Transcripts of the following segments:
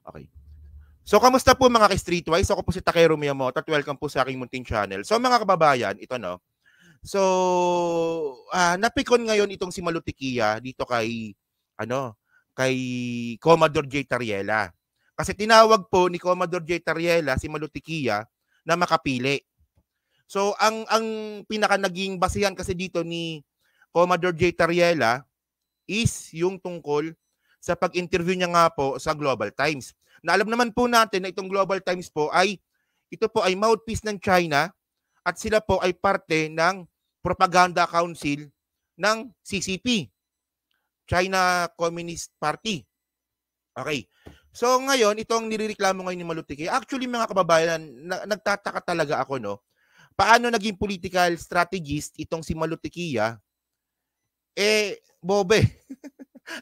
Okay. So, kamusta po mga ka-Streetwise? Ako po si Takero Miyamoto at welcome po sa aking munting channel. So, mga kababayan, ito no. So, napikon ngayon itong si Malutikia dito kay Commodore J. Tariela. Kasi tinawag po ni Commodore J. Tariela si Malutikia na makapili. So, ang pinaka naging basihan kasi dito ni Commodore J. Tariela is yung tungkol sa pag-interview niya nga po sa Global Times. Na alam naman po natin na itong Global Times po ito po ay mouthpiece ng China at sila po ay parte ng Propaganda Council ng CCP, China Communist Party. Okay. So ngayon, itong nirereklamo ngayon ni Malutiki, actually mga kababayan, nagtataka talaga ako, no? Paano naging political strategist itong si Malutikia? Bobe.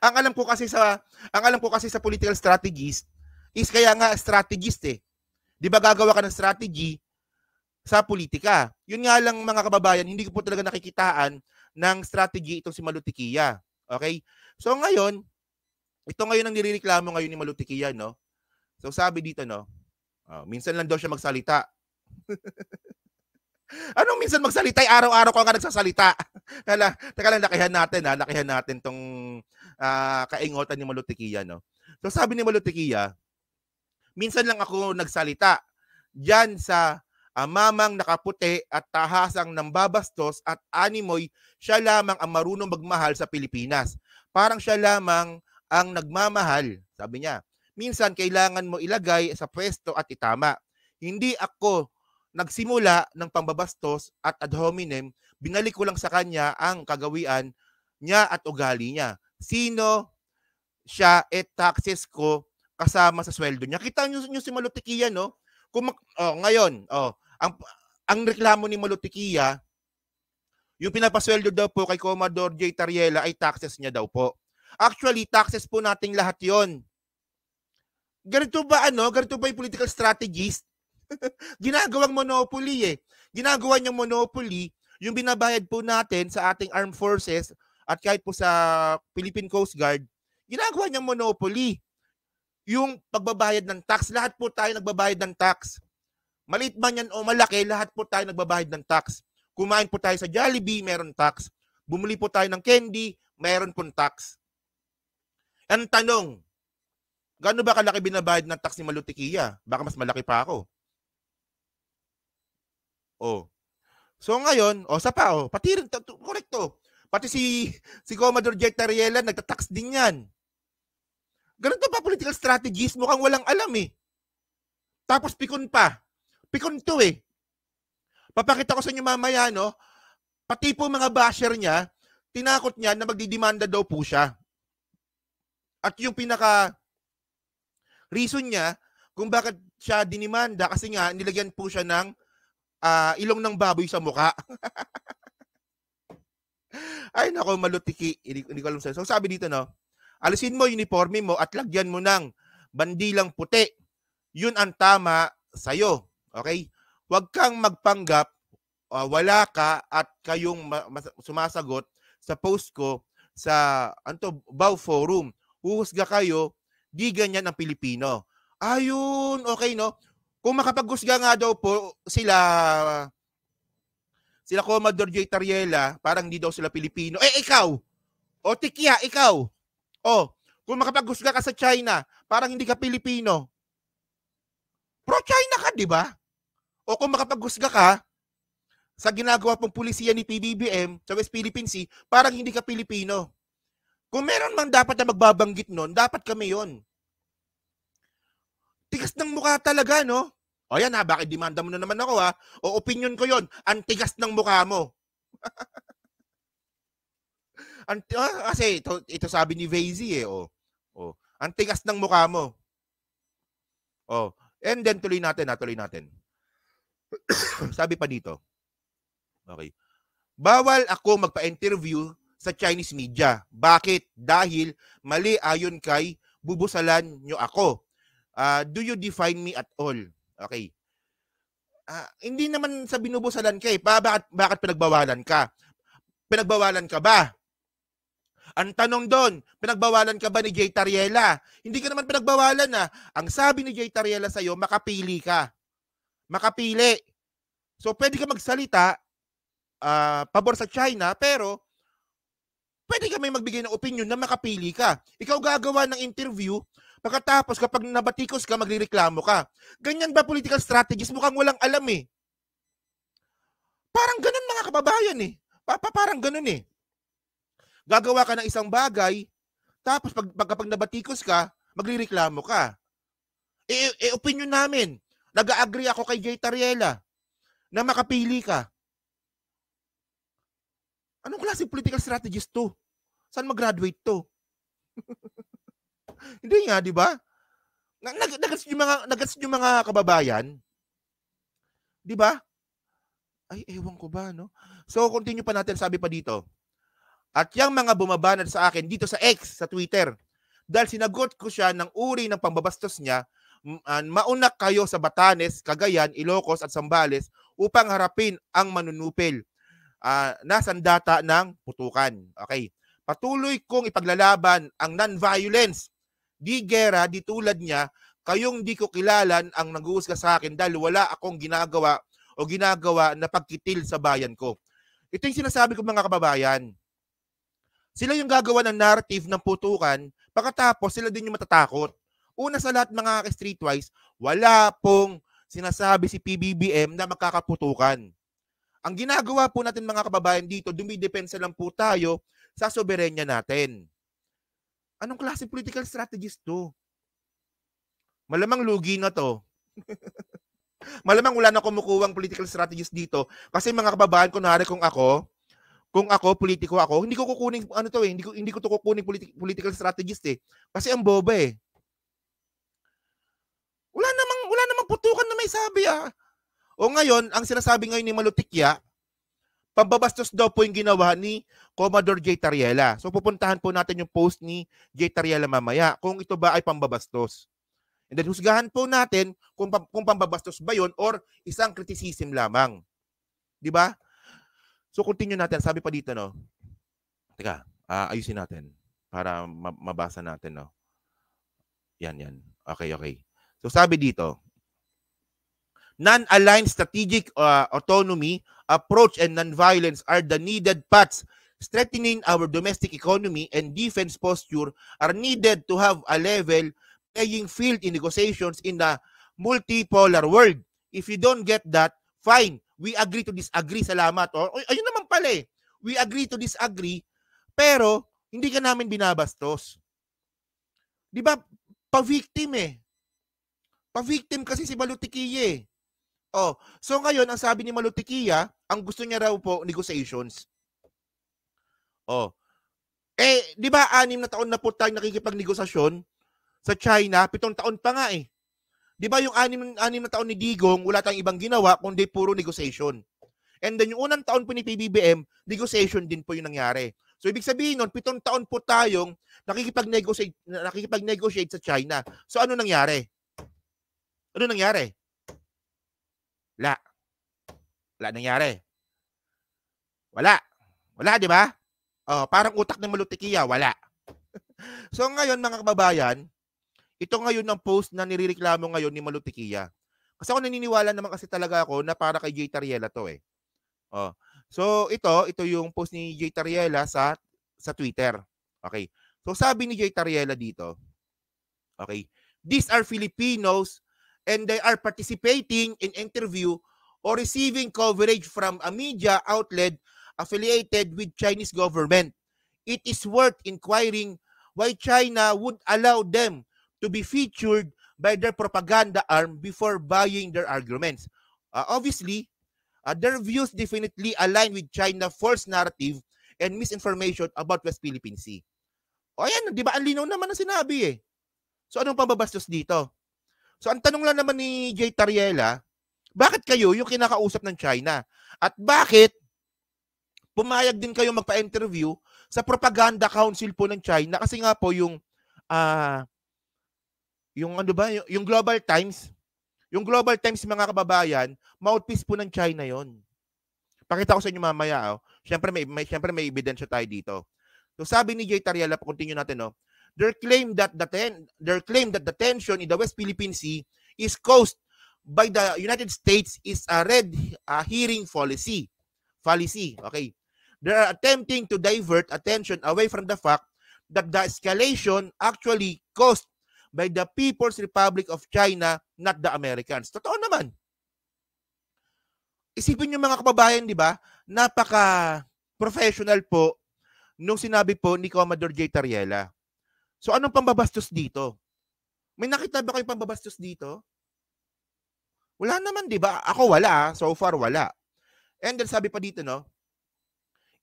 ang alam ko kasi sa political strategist is kaya nga strategist eh. 'Di ba gagawa ka ng strategy sa politika? Yun nga lang mga kababayan, hindi ko po talaga nakikitaan ng strategy itong si Malutikia. Okay? So ngayon, ito ngayon ang nirereklamo ngayon ni Malutikia, no? So sabi dito, no? Minsan lang daw siya magsalita. Anong minsan magsalita? Araw-araw ko nga nagsasalita. Teka lang, lakihan natin tong kaingotan ni Malutikia, no? So sabi ni Malutikia, minsan lang ako nagsalita diyan sa mamang nakaputi at tahasang nambabastos at animoy, siya lamang ang marunong magmahal sa Pilipinas. Parang siya lamang ang nagmamahal, sabi niya. Minsan kailangan mo ilagay sa pwesto at itama. Hindi ako nagsimula ng pambabastos at ad hominem, binalik ko lang sa kanya ang kagawian niya at ugali niya. Sino siya taxes ko kasama sa sweldo niya. Kita niyo si Malutikia, no? Ngayon, ang reklamo ni Malutikia, yung pinapasweldo daw po kay Commodore J. Tariela ay taxes niya daw po. Actually, taxes po nating lahat yon. Ganito ba yung political strategist? Ginagawang monopoly eh. Ginagawa niyang monopoly yung binabayad po natin sa ating armed forces at kahit po sa Philippine Coast Guard, ginagawa niyang monopoly. Yung pagbabayad ng tax, lahat po tayo nagbabayad ng tax. Maliit man yan o malaki, lahat po tayo nagbabayad ng tax. Kumain po tayo sa Jollibee, meron tax. Bumili po tayo ng candy, meron pong tax. Ang tanong, gaano ba kalaki binabayad ng tax ni Malutikia? Baka mas malaki pa ako. So ngayon, pati rin, correcto. Pati si Commodore J. Tariela, nagtatax din yan. Ganito ba political strategies? Mukhang walang alam eh. Tapos pikon pa. Pikon to eh. Papakita ko sa inyo mamaya, no? Pati po mga basher niya, tinakot niya na magdidemanda daw po siya. At yung pinaka reason niya kung bakit siya dinimanda kasi nga nilagyan po siya ng ilong ng baboy sa muka. Ay nako, Malutiki. Hindi ko alam sa'yo. So sabi dito, no? Alisin mo uniforme mo at lagyan mo ng bandilang puti. Yun ang tama sa'yo. Okay? Huwag kang magpanggap, wala ka at kayong sumasagot sa post ko sa Bao Forum. Huhusga kayo, di ganyan ang Pilipino. Ayun, okay, no? Kung makapaghusga nga daw po sila Commodore J. Tariela, parang hindi daw sila Pilipino. Ikaw! Tikia, ikaw! Kung makapaghusga ka sa China, parang hindi ka Pilipino. Pro-China ka, di ba? O kung makapaghusga ka sa ginagawa pong pulisiya ni PBBM sa West Philippine Sea, parang hindi ka Pilipino. Kung meron man dapat na magbabanggit nun, dapat kami yon. Tigas ng mukha talaga, no? Yan bakit demanda mo na naman ako ha? O opinion ko yon, ang tigas ng mukha mo. Kasi ito sabi ni Vazzy eh. Ang tigas ng mukha mo. And then tuloy natin. Sabi pa dito. Okay. Bawal ako magpa-interview sa Chinese media. Bakit? Dahil mali ayon kay bubusalan nyo ako. Do you define me at all? Okay. Hindi naman sa binubusalan ka eh. Bakit pinagbawalan ka? Pinagbawalan ka ba? Ang tanong doon, pinagbawalan ka ba ni Jay Tariela? Hindi ka naman pinagbawalan na. Ang sabi ni Jay Tariela sa'yo, makapili ka. Makapili. So, pwede ka magsalita, pabor sa China, pero pwede ka may magbigay ng opinion na makapili ka. Ikaw gagawa ng interview, pagkatapos kapag nabatikos ka, magrereklamo ka. Ganyan ba political strategies? Mukhang walang alam eh. Parang ganun mga kababayan eh. Parang ganun eh. Gagawa ka ng isang bagay, tapos kapag nabatikos ka, magrereklamo ka. Opinion namin. Nag-agree ako kay Jay Tariela na makapili ka. Anong klaseng political strategies to? Saan mag-graduate to? Hindi nga, di ba? Nagats yung mga kababayan. Di ba? Ay, ewan ko ba, no? So, continue pa natin, sabi pa dito. At yung mga bumabanat sa akin dito sa X, sa Twitter, dahil sinagot ko siya ng uri ng pambabastos niya, maunak kayo sa Batanes, Cagayan, Ilocos at Zambales upang harapin ang manunupil na sandata ng putukan. Okay. Patuloy kong ipaglalaban ang non-violence. Di gera, di tulad niya, kayong di ko kilalan ang nag-uusga sa akin dahil wala akong ginagawa na pagkitil sa bayan ko. Ito yung sinasabi ko mga kababayan. Sila yung gagawa ng narrative ng putukan, pagkatapos sila din yung matatakot. Una sa lahat mga streetwise, wala pong sinasabi si PBBM na magkakaputukan. Ang ginagawa po natin mga kababayan dito, dumidepensa lang po tayo sa soberenya natin. Anong klase political strategies to? Malamang lugi na to. Malamang wala na kumukuwang political strategies dito kasi mga kababayan, kunwari kung ako, politiko ako, hindi ko kukunin hindi ko to kukunin political strategist eh. Kasi ang boba eh. Wala namang putukan na may sabi ah. O ngayon, ang sinasabi ngayon ni Malutikya, pambabastos daw po yung ginawa ni Commodore Jay Tariela. So pupuntahan po natin yung post ni Jay Tariela mamaya kung ito ba ay pambabastos. And then husgahan po natin kung pambabastos ba yon or isang criticism lamang. 'Di ba? So continue natin. Sabi pa dito no. Teka, ayusin natin para mabasa natin no. Yan. Okay. So sabi dito, non-aligned strategic autonomy, approach and non-violence are the needed paths. Strengthening our domestic economy and defense posture are needed to have a level playing field in negotiations in the multipolar world. If you don't get that, fine. We agree to disagree. Salamat. O, ayun naman pala eh. We agree to disagree, pero hindi ka namin binabastos. Di ba? Pa-victim eh. Pa-victim kasi si Malutikya eh. Oh, so ngayon, ang sabi ni Malutikya, ang gusto niya raw po, negotiations. Oh. Di ba 6 na taon na po tayong nakikipagnegosasyon sa China, 7 taon pa nga eh. Di ba yung 6 na taon ni Digong, wala tayong ibang ginawa, kundi puro negotiation. And then yung unang taon po ni PBBM, negotiation din po yung nangyari. So ibig sabihin nun, 7 taon po tayong nakikipag-negotiate sa China. So ano nangyari? Ano nangyari? Wala nangyari. Wala, di ba? Oh, parang utak ng Malutikya, wala. So ngayon mga kababayan, ito ngayon ang post na nirereklamo ngayon ni Malutikya. Kasi ako naniniwala naman kasi talaga ako na para kay Jay Tariela to eh. Oh. So ito yung post ni Jay Tariela sa Twitter. Okay. So sabi ni Jay Tariela dito, okay, these are Filipinos and they are participating in interview or receiving coverage from a media outlet affiliated with Chinese government. It is worth inquiring why China would allow them to be featured by their propaganda arm before buying their arguments. Obviously, their views definitely align with China's false narrative and misinformation about West Philippine Sea. O ayan, di ba ang linaw naman ang sinabi eh. So anong pambabastos dito? So ang tanong lang naman ni Jay Tariela, bakit kayo yung kinakausap ng China? At bakit pumayag din kayo magpa-interview sa propaganda council po ng China? Kasi nga po yung Global Times, mga kababayan, mouthpiece po ng China yon. Pakita ko sa inyo mamaya. Siyempre may ebidensya tayo dito. So sabi ni Jay Tariela, continue natin, no? Their claim that the tension in the West Philippine Sea is caused by the United States is a red herring fallacy. Okay. They are attempting to divert attention away from the fact that the escalation actually caused by the People's Republic of China, not the Americans. Totoo naman. Isipin niyo mga kababayan, di ba? Napaka-professional po nung sinabi po ni Commodore J. Tariela. So anong pambabastos dito? May nakita ba kayong pambabastos dito? Wala naman, di ba? Ako wala. So far, wala. And then sabi pa dito, no?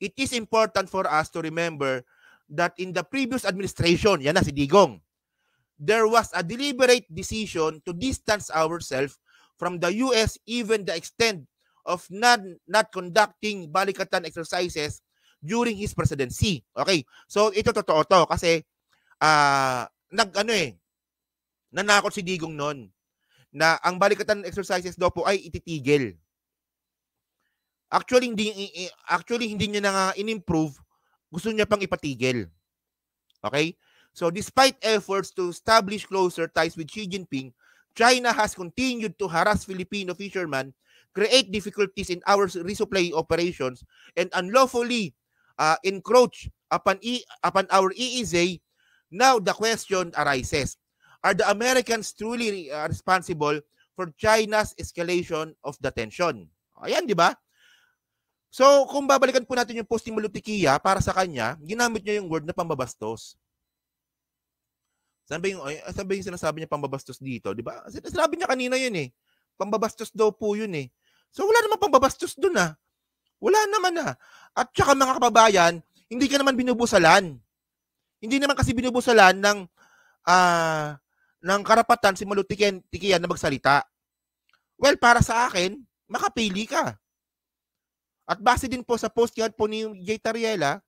It is important for us to remember that in the previous administration, yan na si Digong, there was a deliberate decision to distance ourselves from the US, even the extent of not conducting balikatan exercises during his presidency. Okay, so ito totoo to kasi nanakot si Digong noon na ang balikatan exercises daw po ay ititigil. Actually hindi niya na nga in-improve, gusto niya pang ipatigil. Okay? So despite efforts to establish closer ties with Xi Jinping, China has continued to harass Filipino fishermen, create difficulties in our resupply operations, and unlawfully encroach upon our EEZ. Now the question arises, are the Americans truly responsible for China's escalation of the tension? Ayan, di ba? So, kung babalikan po natin yung post ni Malutikia para sa kanya, ginamit niya yung word na pambabastos. Sabi yung sinasabi niya pambabastos dito, di ba? Sinabi niya kanina yun eh. Pambabastos daw po yun eh. So, wala naman pambabastos dun ah. Wala naman ah. At saka mga kababayan, hindi ka naman binubusalan. Hindi naman kasi binubusalan ng karapatan si Malutikia na magsalita. Well, para sa akin, makapili ka. At base din po sa post yan po ni Jay Tariela,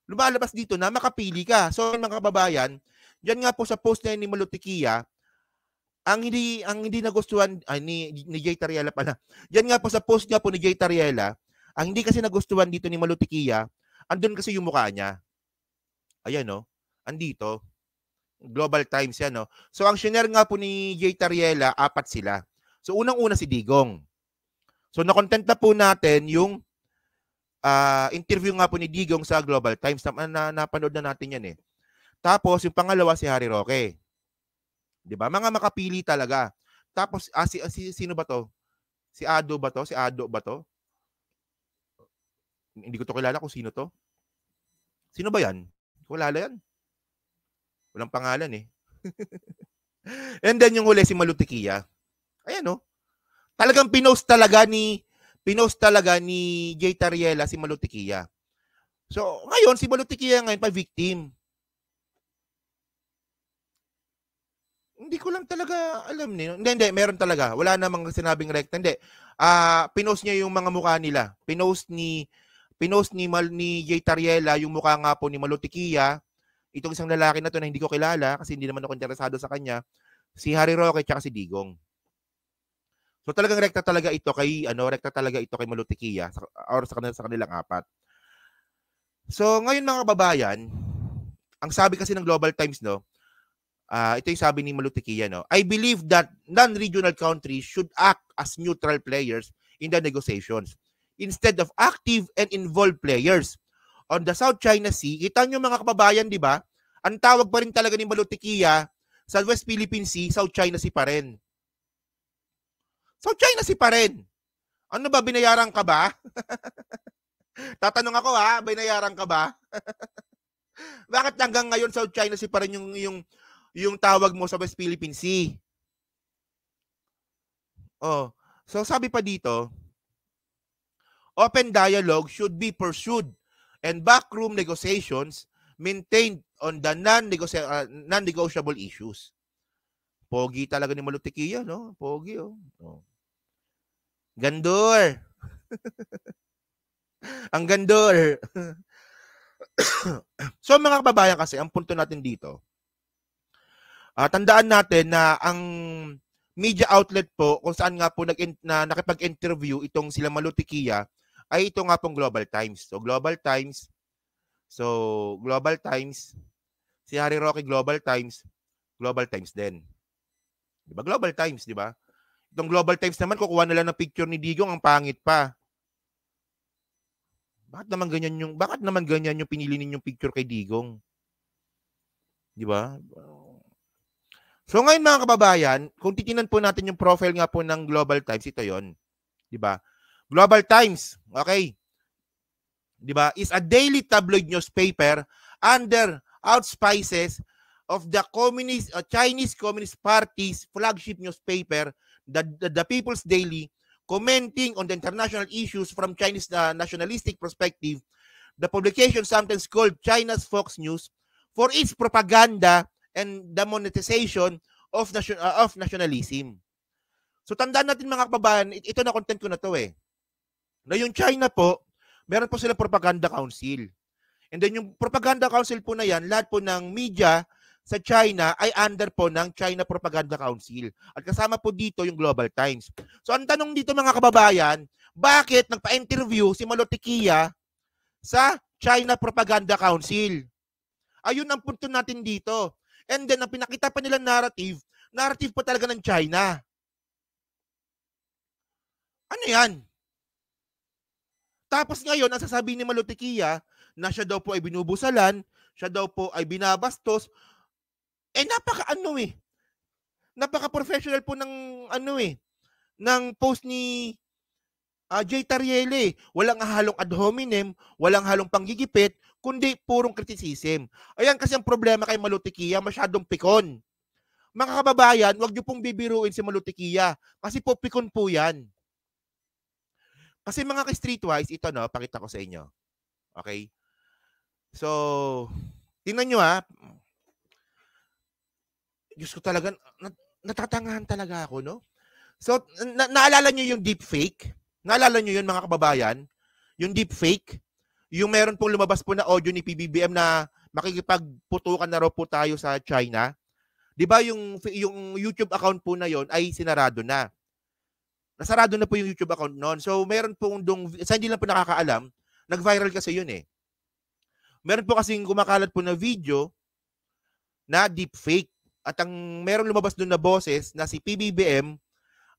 lumalabas dito na makapili ka. So mga kababayan, diyan nga po sa post na ni Malutikia, ang hindi nagustuhan ni Jay Tariela pala. Diyan nga po sa post nga po ni Jay Tariela, ang hindi kasi nagustuhan dito ni Malutikia, andun kasi yung mukha niya. Ayan no, andito. Global Times yan no. So ang share nga po ni Jay Tariela, 4 sila. So unang-una si Digong. So na-content na po natin yung interview nga po ni Digong sa Global Times. Napanood na natin yan eh. Tapos, yung pangalawa si Harry Roque. Diba? Mga makapili talaga. Tapos, sino ba to? Si Ado ba to? Si Ado ba to? Hindi ko to kilala kung sino to. Sino ba yan? Wala yan. Walang pangalan eh. And then, yung huli si Malutikia. Ayan no. Talagang pinost talaga ni Jay Tariela si Malutikia. So, ngayon, si Malutikia ngayon pa victim. Hindi ko lang talaga alam niyo. Hindi, meron talaga. Wala namang sinabing rekta. Hindi. Pinost niya yung mga mukha nila. Pinost ni Jay Tariela yung mukha nga po ni Malutikia. Itong isang lalaki na to na hindi ko kilala kasi hindi naman ako interesado sa kanya. Si Harry Roque at si Digong. So talagang rekta talaga ito kay Malutikia or sa kanilang 4. So ngayon mga kababayan, ang sabi kasi ng Global Times no, ito yung sabi ni Malutikia no, I believe that non-regional countries should act as neutral players in the negotiations instead of active and involved players. On the South China Sea, kita nyo mga kababayan, di ba? Ang tawag pa rin talaga ni Malutikia sa West Philippine Sea, South China Sea pa rin. South China Sea pa rin. Ano ba, binayaran ka ba? Tatanong ako binayaran ka ba? Bakit hanggang ngayon South China Sea pa rin yung tawag mo sa West Philippine Sea? Oh, so sabi pa dito, open dialogue should be pursued and backroom negotiations maintained on the non-negotiable issues. Pogi talaga ni Malutikia, no? Pogi, oh. Gandor. Ang gandor. So mga kababayan kasi, ang punto natin dito, tandaan natin na ang media outlet po, kung saan nga po nakipag-interview itong sila Malutikia, ay ito nga pong Global Times. So Global Times, So, Global Times, si Harry Roque Global Times din. 'Di ba? Global Times, 'di ba? Itong Global Times naman kukuha na lang ng picture ni Digong, ang pangit pa. Bakit naman ganyan yung pinili ninyong picture kay Digong? 'Di ba? So ngayon mga kababayan, kung titingnan po natin yung profile nga po ng Global Times, ito 'yon, 'di ba? Global Times, okay? 'Di ba? Is a daily tabloid newspaper under auspices of the Chinese Communist Party's flagship newspaper, the People's Daily, commenting on the international issues from Chinese nationalistic perspective. The publication, sometimes called China's Fox News, for its propaganda and the monetization of nationalism. So tandaan natin mga kababayan, ito na content ko na to na yung China po, meron po silang propaganda council. And then yung propaganda council po na yan, lahat po ng media sa China ay under po ng China Propaganda Council. At kasama po dito yung Global Times. So ang tanong dito mga kababayan, bakit nagpa-interview si Malotikia sa China Propaganda Council? Ayun ang punto natin dito. And then, ang pinakita pa nilang narrative pa talaga ng China. Ano yan? Tapos ngayon, ang sasabihin ni Malotikia na siya daw po ay binubusalan, siya daw po ay binabastos, napaka-professional po ng ng post ni Jay Tariele. Walang halong ad hominem, walang halong panggigipit, kundi purong criticism. Ayan kasi ang problema kay Malotikia, masyadong pikon. Mga kababayan, huwag niyo pong bibiruin si Malotikia kasi po pikon po yan. Kasi mga ka-streetwise, ito pakita ko sa inyo. Okay? So, tingnan nyo Diyos ko talaga, natatangahan talaga ako, no? So, naalala nyo yung deepfake? Naalala nyo yun mga kababayan? Yung deepfake? Yung meron pong lumabas po na audio ni PBBM na makikipagputukan na raw po tayo sa China. 'Di ba yung YouTube account po na yon ay sinarado na. Nasarado na po yung YouTube account noon. So meron pong sa hindi lang po nakakaalam, nag-viral kasi yun Meron po kasing kumakalat po na video na deepfake. At ang meron lumabas doon na boses na si PBBM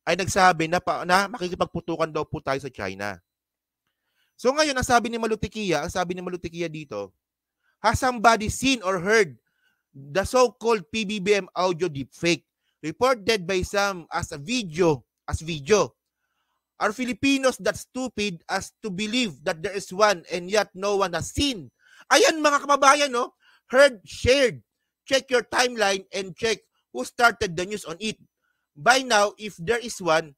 ay nagsabi na makikipagputukan daw po tayo sa China. So ngayon, ang sabi ni Malotikia dito, has somebody seen or heard the so-called PBBM audio deepfake reported by some as video? Are Filipinos that stupid as to believe that there is one and yet no one has seen? Ayan mga kababayan, heard, shared. Check your timeline and check who started the news on it. By now, if there is one,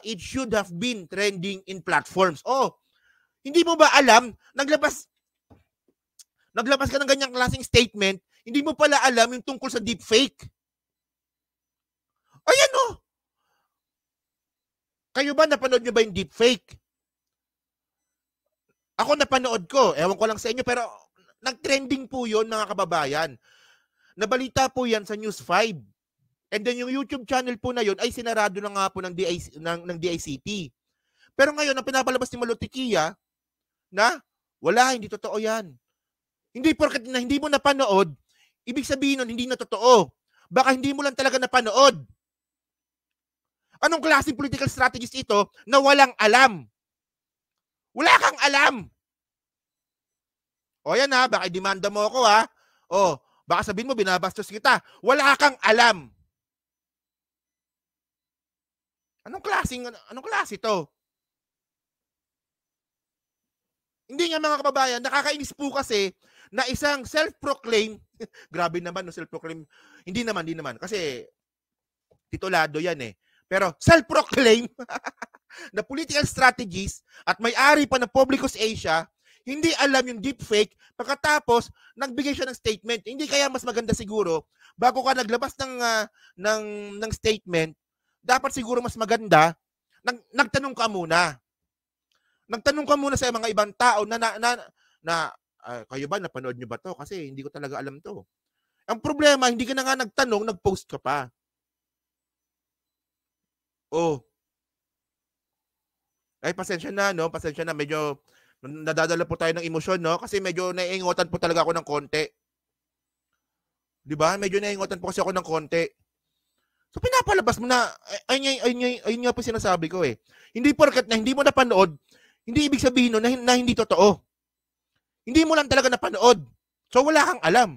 it should have been trending in platforms. Hindi mo ba alam, naglabas ka ng ganyang klaseng statement, hindi mo pala alam yung tungkol sa deepfake. Ayan Kayo ba, napanood nyo ba yung deepfake? Ako napanood ko, ewan ko lang sa inyo, pero nag-trending po yun mga kababayan. Nabalita po yan sa News 5. And then yung YouTube channel po na yun ay sinarado na nga po ng DICT. Pero ngayon, ang pinapalabas ni Malotikia, na wala, hindi totoo yan. Hindi porket na hindi mo napanood, ibig sabihin nun, hindi na totoo. Baka hindi mo lang talaga napanood. Anong klaseng political strategies ito na walang alam? Wala kang alam. Yan baka demanda mo ako baka sabihin mo binabastos kita. Wala kang alam. Anong klase to? Hindi nga mga kababayan, nakakainis po kasi na isang self-proclaim, grabe naman self-proclaim, hindi naman, kasi titulado yan Pero self-proclaim na political strategies at may-ari pa ng Publicus Asia, hindi alam yung deepfake, pagkatapos nagbigay siya ng statement. Hindi kaya mas maganda siguro, bago ka naglabas ng statement, dapat siguro mas maganda, nagtanong ka muna. Nagtanong ka muna sa mga ibang tao na kayo ba, napanood nyo ba to? Kasi hindi ko talaga alam to. Ang problema, hindi ka na nga nagtanong, nag-post ka pa. Ay, pasensya na, medyo Nadadala po tayo ng emosyon, no? Kasi medyo naiingotan po talaga ako ng konti. 'Di ba? Medyo naiingotan po kasi ako ng konti. So pinapalabas mo na, ayun nga po sinasabi ko eh. Hindi porket na hindi mo napanood, hindi ibig sabihin nun na hindi totoo. Hindi mo lang talaga napanood. So wala kang alam.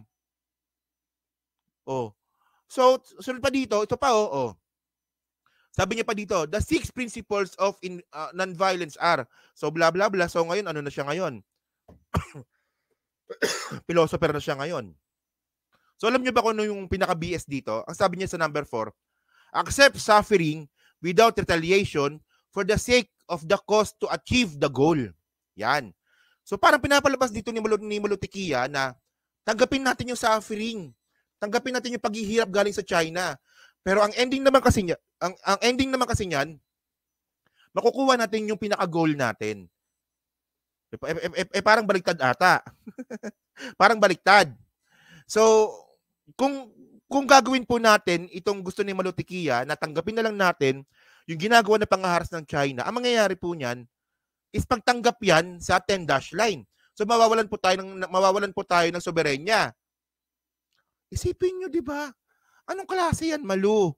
Oh. So sunod pa dito, ito pa oh. Sabi niya pa dito, the 6 principles of non-violence are. So blah blah blah. So ngayon ano na siya ngayon? Philosopher na siya ngayon. So alam niyo ba kung ano yung pinaka-BS dito? Ang sabi niya sa number 4, accept suffering without retaliation for the sake of the cause to achieve the goal. Yan. So parang pinapalabas dito ni Malutikia na tanggapin natin yung suffering. Tanggapin natin yung paghihirap galing sa China. Pero ang ending naman kasi niya, ang ending naman kasi niyan, makukuha natin yung pinaka-goal natin. Parang baliktad ata. Parang baliktad. So, kung gagawin po natin itong gusto ni Malutikia, na tanggapin na lang natin yung ginagawa na pangaharas ng China, ang mangyayari po niyan is pagtanggap yan sa 10-dash line. So mawawalan po tayo ng soberenya. Isipin nyo, di ba? Anong klase yan, Malu?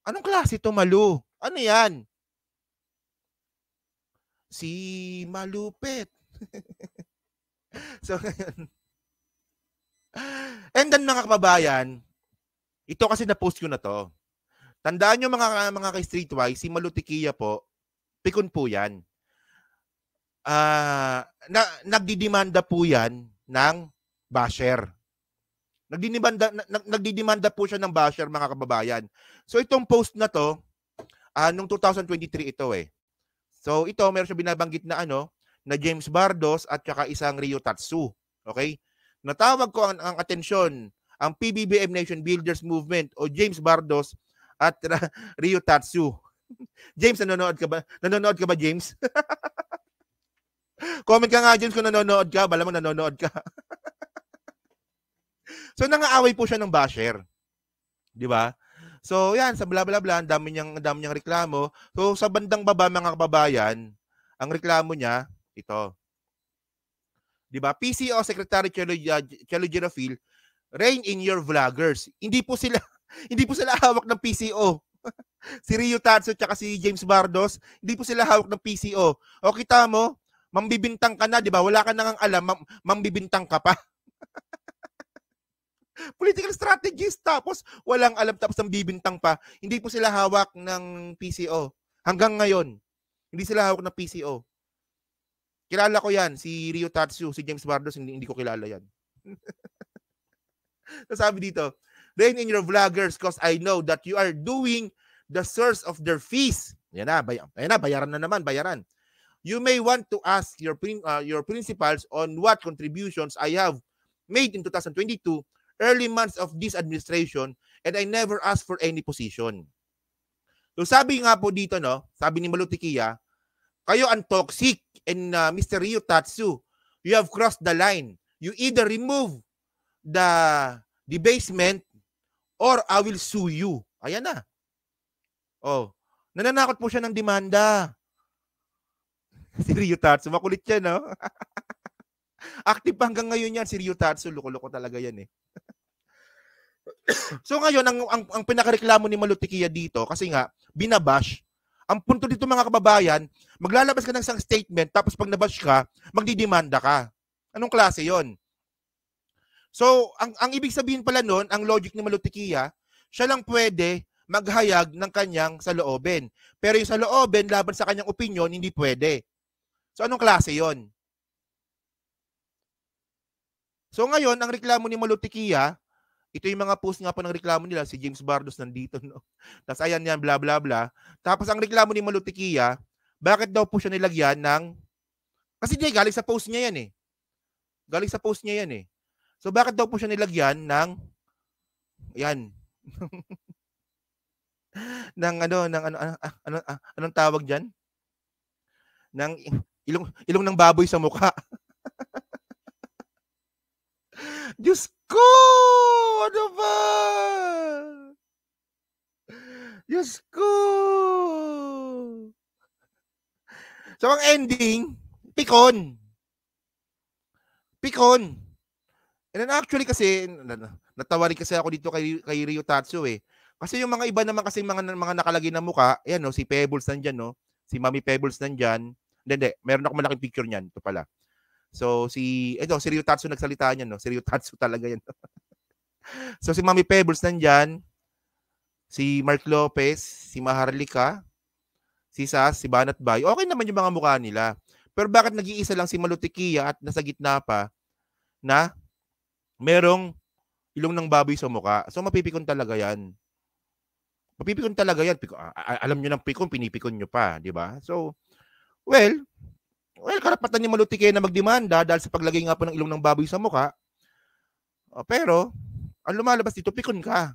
Anong klase to, Malu? Ano yan? Si Malupet. So, and then mga kababayan, ito kasi na-post ko na to. Tandaan nyo mga ka-streetwise, si Malutikia po, pikon po yan. Nagdidemanda po yan ng basher. Nagdidemanda po siya ng basher, mga kababayan. So itong post na to, nung 2023 ito eh. So ito, meron siya binabanggit na na James Bardos at saka isang Ryo Tatsu. Okay? Natawag ko ang atensyon, ang PBBM Nation Builders Movement o James Bardos at Ryo Tatsu. James, nanonood ka ba? Nanonood ka ba, James? Comment ka nga, James, kung nanonood ka. Bala mo nanonood ka. So, nangaaway po siya ng basher. Di ba? So, yan, sa bla bla bla, ang dami niyang reklamo. So, sa bandang baba, mga kababayan, ang reklamo niya, ito. Di ba? PCO Secretary Chelo Girafil, rein in your vloggers. Hindi po sila hawak ng PCO. Si Ryo Tatsu at si James Bardos, hindi po sila hawak ng PCO. O kita mo, mambibintang ka na, di ba? Wala ka nang alam, mambibintang ka pa. Political strategist, tapos walang alam, tapos bibintang pa. Hindi po sila hawak ng PCO. Hanggang ngayon, hindi sila hawak ng PCO. Kilala ko yan, si Ryo Tatsu, si James Bardos, hindi ko kilala yan. Sabi dito, rein in your vloggers because I know that you are doing the source of their fees. Yan na, bayaran na naman, bayaran. You may want to ask your principals on what contributions I have made in 2022, early months of this administration, and I never asked for any position. So sabi nga po dito, sabi ni Malutikia, kayo ang toxic, and Mr. Ryo Tatsu, you have crossed the line. You either remove the debasement or I will sue you. Ayan na. Oh, nananakot po siya ng demanda. Si Ryo Tatsu, makulit yan, no? Active pa hanggang ngayon yan, si Ryo Tatsu. Loko-loko talaga yan eh. So ngayon, ang pinakareklamo ni Malutikia dito, kasi nga, binabash. Ang punto dito, mga kababayan, maglalabas ka ng isang statement, tapos pag nabash ka, magdidemanda ka. Anong klase yon? So, ang ibig sabihin pala nun, ang logic ni Malutikia, siya lang pwede maghayag ng kanyang saloobin. Pero yung saloobin, laban sa kanyang opinion, hindi pwede. So, anong klase yon? So, ngayon, ang reklamo ni Malutikia, ito yung mga post nga po ng reklamo nila, si James Bardos nandito, no? Tapos ayan yan, bla bla bla. Tapos ang reklamo ni Malutikia, bakit daw po siya nilagyan ng... Kasi di, galing sa post niya yan eh. Galing sa post niya yan eh. So, bakit daw po siya nilagyan ng... Yan. Anong tawag diyan? Ng ilong ng baboy sa mukha. Diyos ko! Ano ba? Diyos ko! So, ang ending, pikon. Pikon. And then actually kasi, natawa rin kasi ako dito kay Rio Tatsu eh. Kasi yung mga iba naman kasi mga nakalagay na mukha, ayan no, si Pebbles nandyan no, si Mami Pebbles nandyan. Hindi, meron ako malaking picture niyan, ito pala. So si Rio Tatsu nagsalita niyan no, si Rio Tatsu talaga yan. So si Mami Pebbles nandyan, si Mark Lopez, si Maharlika, si Sas, si Banat Bay, okay naman yung mga mukha nila. Pero bakit nag-iisa lang si Malutikia at nasa gitna pa na merong ilong ng baboy sa mukha? So mapipikon talaga yan. Mapipikon talaga yan. Alam nyo ng pikon, pinipikon nyo pa, di ba? So, well, karapatan ni Malutikia na magdemanda dahil sa paglagay nga po ng ilong ng baboy sa mukha. Pero, ang lumalabas dito, pikon ka.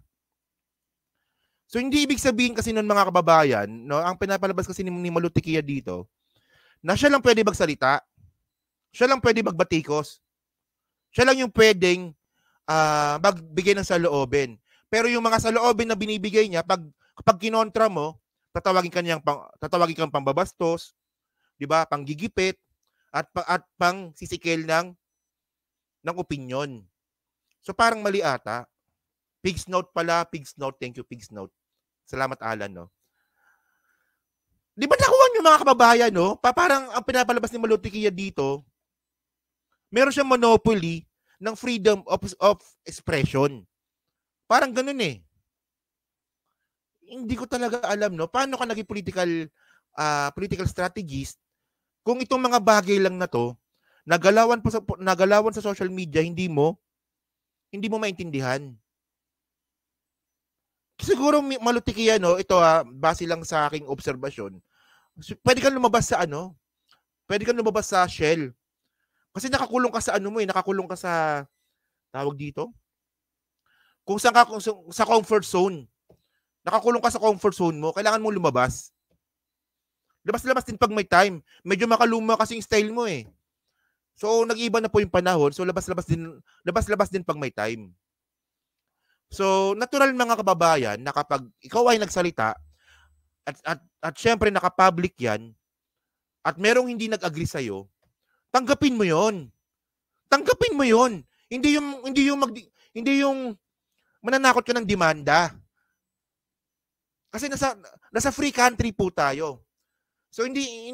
So, hindi ibig sabihin kasi nun mga kababayan, no, ang pinapalabas kasi ni Malutikia dito, na siya lang pwede magsalita, siya lang pwede magbatikos, siya lang yung pwedeng magbigay ng saloobin. Pero yung mga saloobin na binibigay niya, kapag kinontra mo, tatawagin kang pambabastos, di ba? Panggigipit, at pang sisikil ng opinyon. So parang mali ata. Pig's note pala, pig's note. Thank you, pig's note. Salamat, Alan, no? Di ba nakuha niyo mga kababayan, no? Parang ang pinapalabas ni Malutikia dito, meron siyang monopoly ng freedom of expression. Parang ganun eh. Hindi ko talaga alam, no? Paano ka naging political strategist kung itong mga bagay lang na to, nagalawan sa social media, hindi mo maintindihan. Siguro Malutikia, no, ito base lang sa aking obserbasyon, pwede kang lumabas sa pwede kang lumabas sa shell. Kasi nakakulong ka sa nakakulong ka sa, tawag dito, kung saan ka, sa comfort zone. Nakakulong ka sa comfort zone mo, kailangan mo lumabas. Labas-labas din pag may time. Medyo makaluma kasi yung style mo eh. So, nag-iba na po yung panahon. So, labas-labas din pag may time. So, natural mga kababayan na kapag ikaw ay nagsalita at syempre naka-public yan at merong hindi nag-agree sa'yo, tanggapin mo yon. Tanggapin mo yon. Hindi yung mananakot ka ng demanda. Kasi nasa free country po tayo. So hindi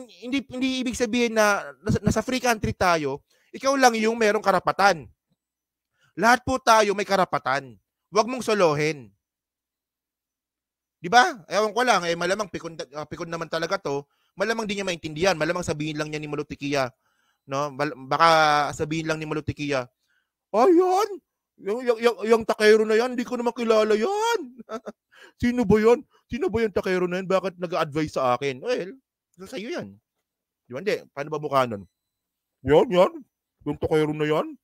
ibig sabihin na nasa free country tayo, ikaw lang yung merong karapatan. Lahat po tayo may karapatan. Huwag mong solohin. 'Di ba? Ewan ko lang, malamang pikon naman talaga 'to. Malamang di niya maintindihan, malamang sabihin lang niya ni Malutikia, no? Baka sabihin lang ni Malutikia, "Ayan, yung takero na yan, hindi ko naman kilala yan." Sino ba yan? Sino ba yung takero na yan? Bakit nag-a-advise sa akin? Well, sa iyo yan. Di ba? Hindi. Paano ba mukha nun? Yan. Yung takero na yan?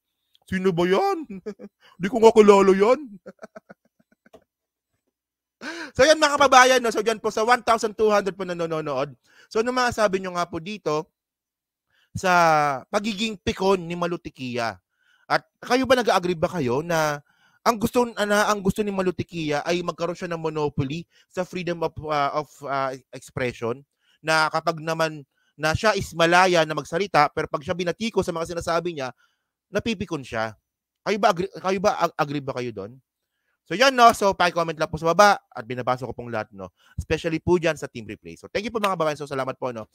Sino ba yan? Hindi ko nga kilala yan. So yan mga kababayan, no? So dyan po sa 1,200 po nanonood. So ano masasabi nyo nga po dito sa pagiging pikon ni Malutikia? At kayo ba nag-agree ba kayo na ang gusto ni Malutikia ay magkaroon siya ng monopoly sa freedom of expression, na kapag naman na siya is malaya na magsalita, pero pag siya binatiko sa mga sinasabi niya, napipikon siya? Kayo ba agree ba kayo doon? So yan, no, so pa-comment lang po sa baba at binabasa ko pong lahat, no, especially po dyan sa Team Replay. So thank you po mga kababayan, so salamat po, no.